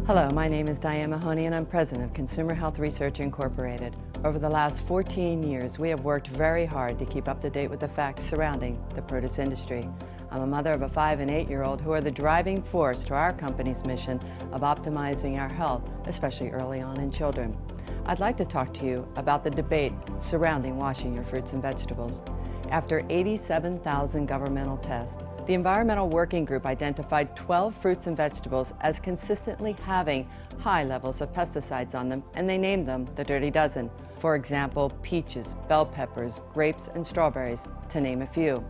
Hello, my name is Diane Mahoney and I'm president of Consumer Health Research Incorporated. Over the last 14 years, we have worked very hard to keep up to date with the facts surrounding the produce industry. I'm a mother of a 5- and 8-year-old who are the driving force to our company's mission of optimizing our health, especially early on in children. I'd like to talk to you about the debate surrounding washing your fruits and vegetables. After 87,000 governmental tests, the Environmental Working Group identified 12 fruits and vegetables as consistently having high levels of pesticides on them, and they named them the Dirty Dozen. For example, peaches, bell peppers, grapes, and strawberries, to name a few.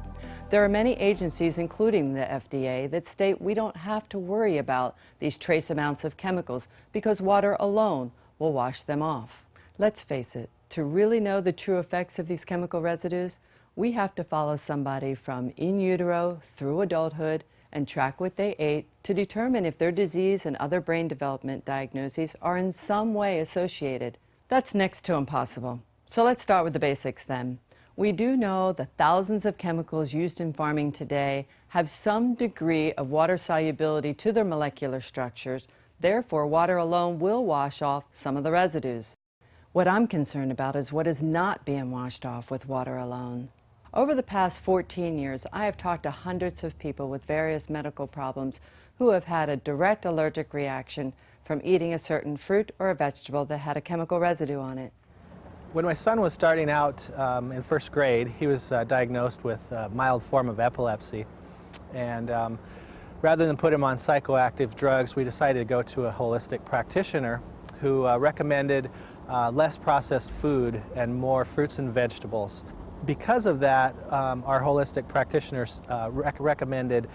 There are many agencies, including the FDA, that state we don't have to worry about these trace amounts of chemicals because water alone will wash them off. Let's face it, to really know the true effects of these chemical residues, we have to follow somebody from in utero through adulthood and track what they ate to determine if their disease and other brain development diagnoses are in some way associated. That's next to impossible. So let's start with the basics then. We do know that thousands of chemicals used in farming today have some degree of water solubility to their molecular structures. Therefore, water alone will wash off some of the residues. What I'm concerned about is what is not being washed off with water alone. Over the past 14 years, I have talked to hundreds of people with various medical problems who have had a direct allergic reaction from eating a certain fruit or a vegetable that had a chemical residue on it. When my son was starting out in first grade, he was diagnosed with a mild form of epilepsy. And rather than put him on psychoactive drugs, we decided to go to a holistic practitioner who recommended less processed food and more fruits and vegetables. Because of that, our holistic practitioners recommended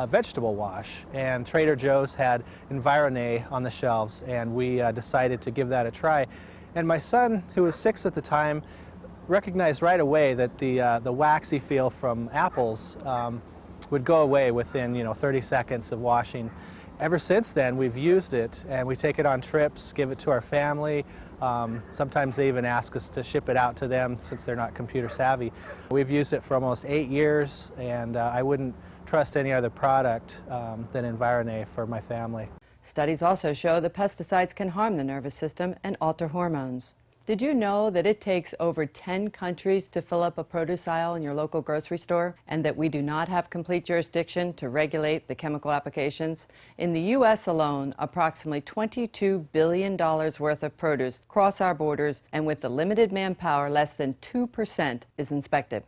vegetable wash, and Trader Joe's had Environay on the shelves, and we decided to give that a try. And my son, who was 6 at the time, recognized right away that the waxy feel from apples would go away within 30 seconds of washing. Ever since then, we've used it, and we take it on trips, give it to our family. Sometimes they even ask us to ship it out to them since they're not computer savvy. We've used it for almost 8 years, and I wouldn't trust any other product than Environay for my family. Studies also show that pesticides can harm the nervous system and alter hormones. Did you know that it takes over 10 countries to fill up a produce aisle in your local grocery store, and that we do not have complete jurisdiction to regulate the chemical applications? In the U.S. alone, approximately $22 billion worth of produce cross our borders, and with the limited manpower, less than 2% is inspected.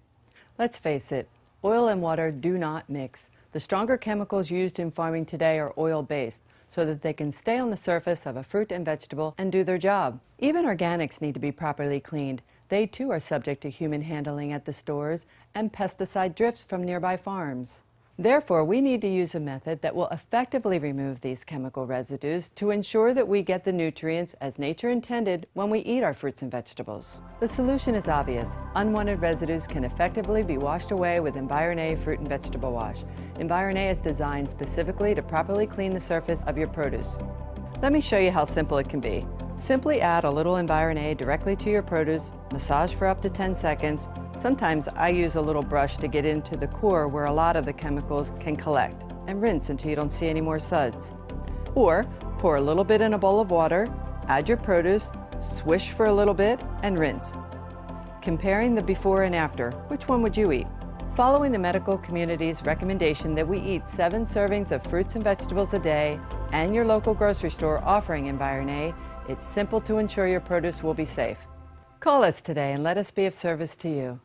Let's face it, oil and water do not mix. The stronger chemicals used in farming today are oil-based, so that they can stay on the surface of a fruit and vegetable and do their job. Even organics need to be properly cleaned. They too are subject to human handling at the stores and pesticide drifts from nearby farms. Therefore, we need to use a method that will effectively remove these chemical residues to ensure that we get the nutrients as nature intended when we eat our fruits and vegetables. The solution is obvious. Unwanted residues can effectively be washed away with Environay Fruit and Vegetable Wash. Environay is designed specifically to properly clean the surface of your produce. Let me show you how simple it can be. Simply add a little Environay directly to your produce, massage for up to 10 seconds. Sometimes I use a little brush to get into the core where a lot of the chemicals can collect, and rinse until you don't see any more suds. Or pour a little bit in a bowl of water, add your produce, swish for a little bit, and rinse. Comparing the before and after, which one would you eat? Following the medical community's recommendation that we eat 7 servings of fruits and vegetables a day, and your local grocery store offering Environay, it's simple to ensure your produce will be safe. Call us today and let us be of service to you.